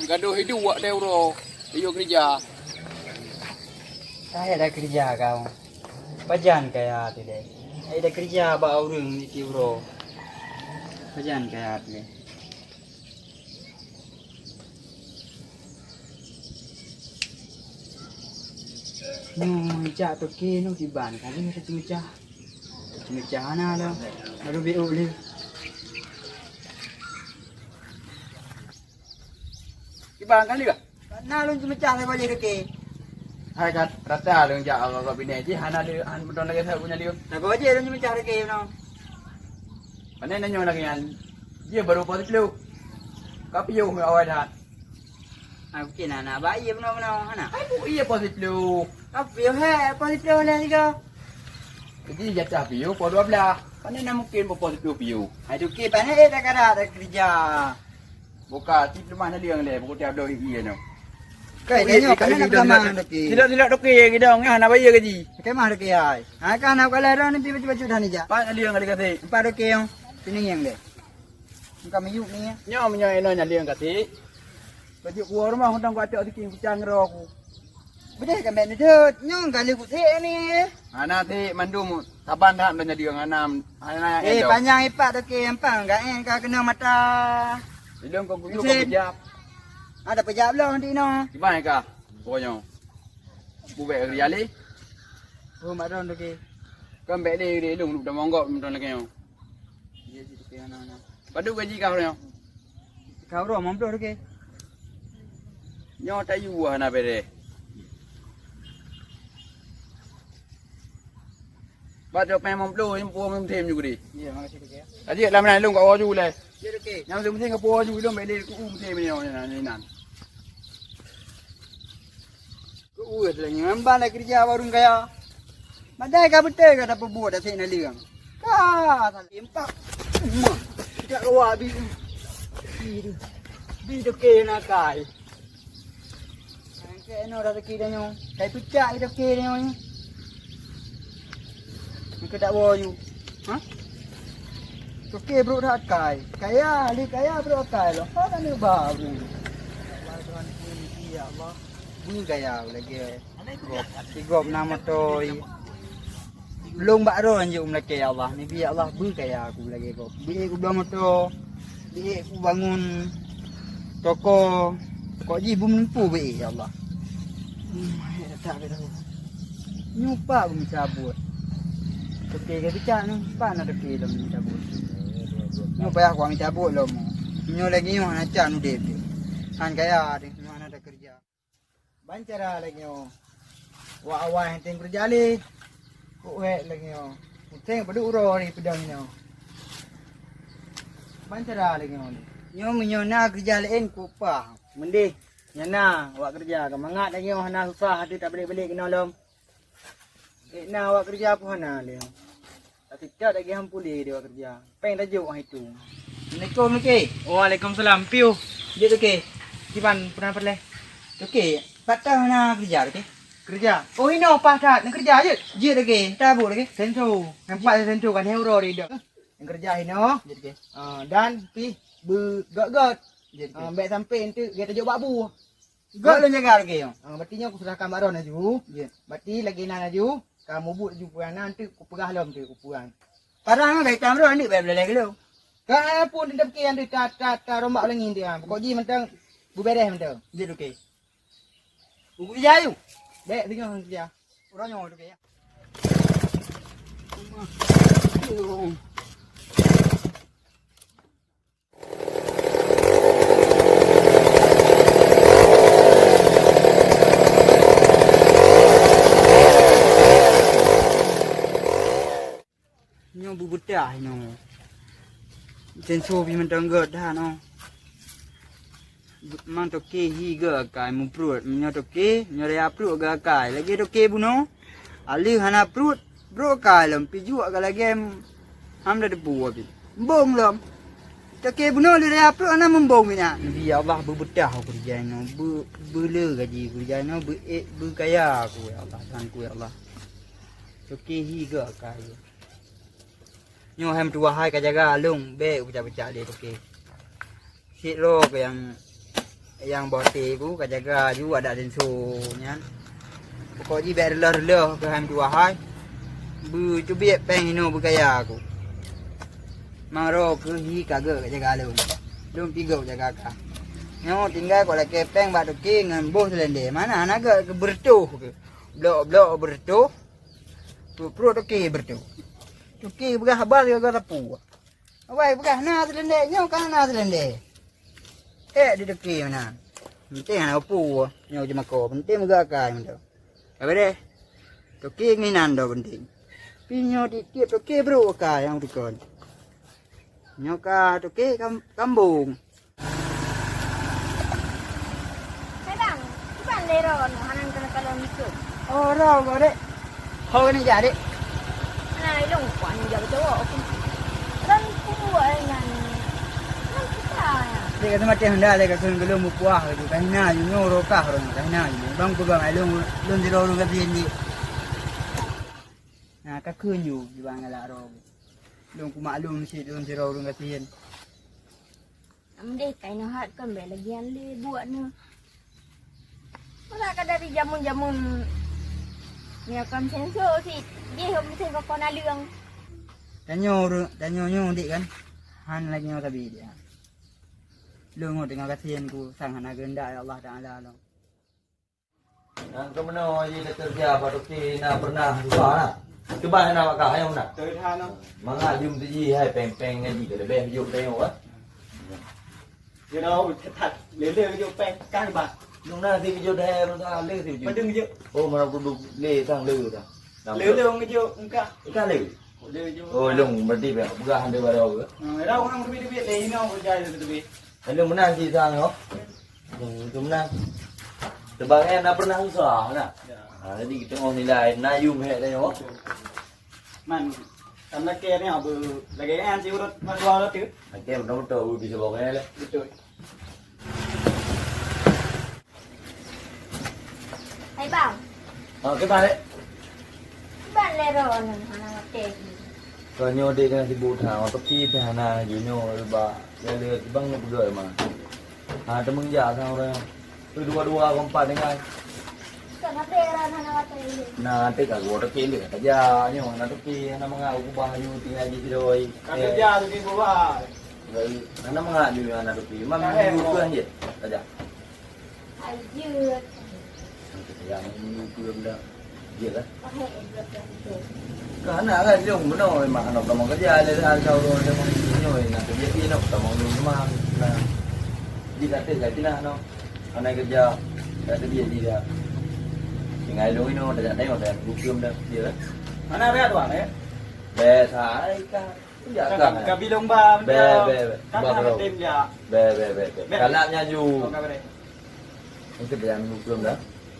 gaduh hidup wak euro. Iyo kerja. Saya ada kerja kau. Pajan kaya tidak. Ada kerja ba urang ni bro. Pajan kaya tidak. Cak tu kini di ban kali ni cak. Cak ana lah. Baru biu ni. Di bang kali ka? Nah lu cak saya boleh ke? Hai kat rata lu jak agak bini ji hana dia han beton lagi saya punya dia. Nak kau je lu cak ke no. Mana nanya lagi kan? Dia baru positif lu. Kapi yo me awal dah. Aku kena nak bayi benar-benar ana. Ai iya positif lu. Tapi he positif lah juga. Jadi jatah piu po 12. Mana nak mungkin positif piu. Aduh ke pana dah kada kerja. Buka tip mana dia yang le, buku tiap doi iya no. Kai nyo kana nak gamang doki. Tidak doki kita ngah nak bayar gaji. Kai mah doki ai. Ha kan nak kala ran ni baju dah ni ja. Pak dia ngali kata. Empat doki yang sini yang deh. Muka miyuk ni. Nyo menyo eno nyali yang kata. Baju gua rumah undang gua acak diking kucang ro aku. Betul kan ben tu. Nyo kali ku se ni. Ana ti mandum saban dah ndo nyadi yang anam. Ana panjang ipak doki empang enggak ka kena mata. Ilung kau guyuk kau pejap. Ada pejap lah nanti no. Di mana kah? Pokoknya. Bubek kerja le. Oh maron doki. Kau bek le dia ilung dah monggok minta lagi yo. Dia situ ke ana. Padu gaji kau yo. Kau ro mampu doki. Nyo tayu ana bere. Baca pemam plu yang puang mem thêm juga di. Iya makasih doki. Tadi lama nak ilung kau juga le. Iya doki. Yang penting kau puang juga ilung bek le ku thêm ni ni nan. Uat lah ngambang nak kerja warung kaya. Madai ka betul ka dapat buat dah sini liang. Ka tak impak. Tak luar bi. Bi tu ke nak kai. Ke no dah ke dah nyo. Kai pucak itu ke dah nyo. Nak tak bawa you. Ha? Tu ke bro dah kai. Kaya li kaya bro kai lo. Ha ni baru. Allah Tuhan ini ya Allah. Bunyi gaya lagi. Gop nama toy. Belum bakro anjuk lagi ya Allah. Ni biar Allah bu gaya aku lagi gop. Bi aku bangun motor. Bi aku bangun toko. Kok ji bum nempu bi ya Allah. Tak ada. Nyupa bum cabut. Okey ke picak ni. Pa nak okey lam cabut. Nyupa aku ambil cabut lo mo. Nyo lagi nyo nak cak nu dep. Han gaya ni mana ada kerja. Bancara lagi yo. Wa awal henteng kerja le. Kuwe lagi yo. Henteng padu uro ni pedang yo. Bancara lagi yo. Yo menyo na kerja lain ku pa. Mendih. Nyana awak kerja ke mangat lagi yo hana susah hati tak balik-balik kena lom. Na awak kerja apa hana le. Tak tidak lagi hampuli dia awak kerja. Peng tajuk itu. Assalamualaikum lagi. Waalaikumsalam. Piu. Dia tu ke? Kipan pernah perle? Okey, patah nak kerja okey. Kerja. Oh ini apa dah? Nak kerja je. Je lagi. Tabu lagi. Sentu. Nampak sentu kan euro di dak. Yang kerja ini oh. Je lagi. Dan pi bergot-got. Je lagi. Baik sampai nanti dia tajuk babu. Got lu jaga lagi. Berarti aku sudah kamar ron aju. Je. Berarti lagi nak aju. Kamu buat aju puan nanti aku pegah lom tu kupuan. Parang baik tam ron ni baik boleh lagi lu. Kan pun dia pergi anda ta rombak lagi dia. Pokok ji mentang bu beres mentang. Je okey. Buku kerja you. Baik tengok kerja. Orangnya tu ke ya. Nyo bu buta no. Senso bi mentang god dah no. Mang toke hi ga kai mu prut nyo toke nyo ria prut ga kai lagi toke buno ali hana prut bro kai lam piju ga lagi ham da debu abi bong lam toke buno li ria prut ana membong ina nabi Allah berbetah aku kerja no bele gaji kerja no bu kaya aku ya Allah Tuhan ku ya Allah toke hi ga kai nyo ham tua hai ka jaga lung be ucap-ucap dia toke si lo yang yang bote ku ka jaga ju ada senso nyan. Pokok ji ber leh ke ham dua hai. Bu cu biek peng ino bu kaya aku. Maro ke hi kagak ka jaga lu. Lum tiga jaga ka. Nyo tinggal kalau kepeng batu king ngan bos lende. Mana anak ke bertuh ke. Blok bertuh. Tu pro toki bertuh. Toki bukan habar ke tapu. Awai bukan na lende nyo kan na lende. Di toki mana. Penting anak pu nyo cuma ko penting juga kai mendo. Apa deh? Toki ni nando penting. Pinyo di tiap toki bro kai yang dikon. Nyo ka toki kambung. Leron, hanan kena kalau itu. Oh, rau kau dek. Kau ni jadi. Nah, ilong kuan jauh jauh. Dan kuat nan. Nan kita ya. Dia kata macam hendak dia kata belum mukuah itu. Kahina you know rokah orang kahina you. Bang pegang ilong lun di rau kata ini. Nah, kakun you di bang ala rau. Lung ku maklum si lun di rau kata ini. Amde kai no hat kan belagian le buat ni. Mula ka dari jamun-jamun niya kam senso si dia hom sen ko kona liang. Tanyo dik kan. Han lagi nyo tabi dia. Lungo dengan kasihan ku sang hana genda ya Allah Taala lo. Yang kemana ini kerja pada kita pernah juga nak. Coba nak kah yang nak. Terhana. Mangga jum tu ji hai peng ngaji ke lebih jum peng apa? You know, thật lele vô pen cai bạc. Lúc nào thì video đây nó ra lê thì Mà đừng vô. ô mà nó đục lê sang lê rồi. Lele không vô enggak. Cái lê. Lele vô. Ôi lùng mà đi về bukan hande vào đâu nữa. Đâu không biết đấy nó dài rồi biết. Cái lùng mana sih sang no? Lùng mana? Sebab nak pernah usaha nak. Jadi kita mau nilai nayum hệ đây no. Man, karena kayaknya abu lagi an sih udah masalah itu. Cái nó trâu bisa bawa cái này. Betul. Hai bang, Cái bàn đấy. ban leron hanan te. Kalau nyo dia kena sibuk thang, tapi pihana junyo ba, lele bang nak bergerak mana. Temen jah sang orang. Tu dua kompak dengan. Kana peran hanan te. Nanti kagak gua tekil aja nyo, nanti ki nama ngau ku bahayu tinggal di doi. Kerja tu di bawah. Dari nama ngau di mana tu ki. Mam tu aja. Aja. Ayut. Yang tu dah. Dia lah. Pakai edot tu. Karena kan jong benar mak anak kamu kerja ada kau tu ada nyo nak kerja ni nak kamu ni memang nah. Di kata lagi nah no. Anak kerja ada dia dia. Ngày lối nó đã thấy một đèn bút cơm đâu gì đó Mana ada tuan ya? bè thả ca dạ cả Kabi lomba. bè Kan ada tim ya. bè cả làm nha dù Kabar deh. itu đèn bút cơm đó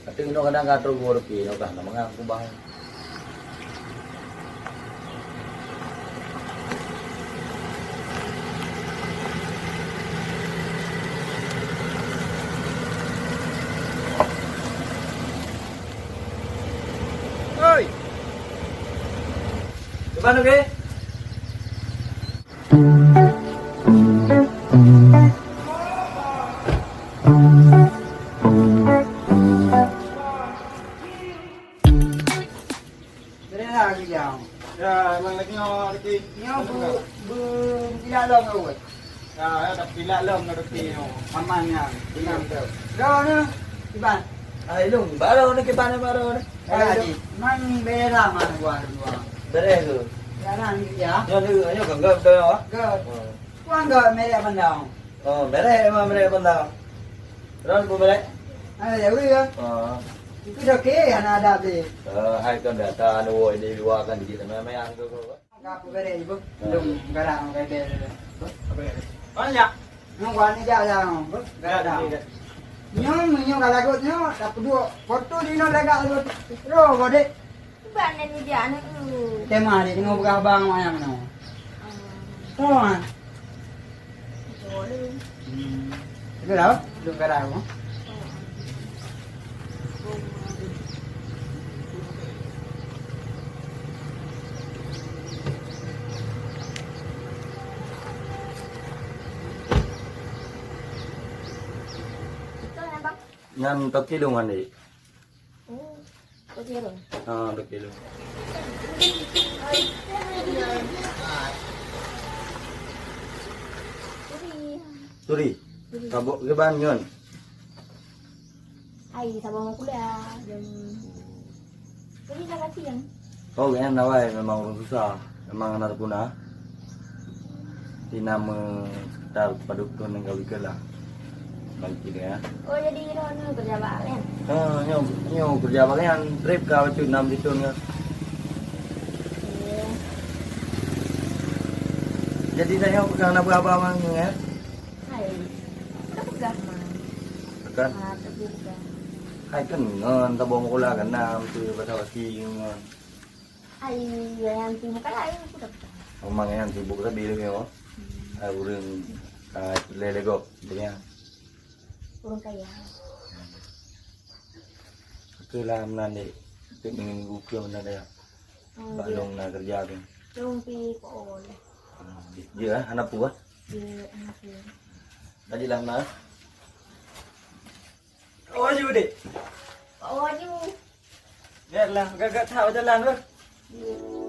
tapi nó kadang ngatur gua được nó cả nó mang aku bahaya Oi. Depan oke? Jadi lagi jauh. Ya, emang lagi nyawa lagi. Nyo tidak long awak. Ya, ada pila lom na roti no. Amannya. Tenang tu. Rau ni, iban. Ai lung baru ni ke mana baru ni? Haji, man bera man gua. Beres tu. Jalan ya. Yo ni yo kan gap tu ya. Gak. Kuang gak mereka pandang. Oh, beres mah beres pandang. Ron bu beres. Ada dewi kan? Itu dah ke anak ada tu. Hai con data nuôi đi qua kan di sana mấy ăn tu. Kapu bere ibu. Dum garang kayak bere. Banyak. Nong gua ni jalan. Garang. Nyong galakut nyong. Dapat dua foto di nong legak lu. Ro gode. Ban ni dia anak lu. Tema di tengok buka bang mayang no. Tuan. Boleh. Itu dah. Dum garang. Ngan tak kilo ngan deh. Oh, kau kira. Tak kilo. Turi. Kabuk ke ban nyon. Ai sabang aku kuliah jam. Jadi nak siang. Kau kan nawai memang orang susah. Memang anak punah. Di nama sekitar padukun yang kau lah. Bangkit ya. Oh jadi rono kerja balen. Nyo kerja bagian trip kau tu 6 ditun ya. Jadi saya pegang apa mang ya. Hai. Kita pegang mah. Kan Ah, terbuka. hai kan ngon tabong kula kan nam tu pasal ki ngon. Ai yang timu kan ai aku dapat. Omang yang sibuk tapi dia yo. Ai urang lele go dia. Kurang kaya. Ke làm nan để tự mình ngủ kia mình đây. Bạn long là kerja tu. Tumpi ko oleh. Dia anak buah. Di anak dia. Tadi làm nào? Ôi chú đi. Oh, you. Lihat lah, gak tahu jalan bro. You.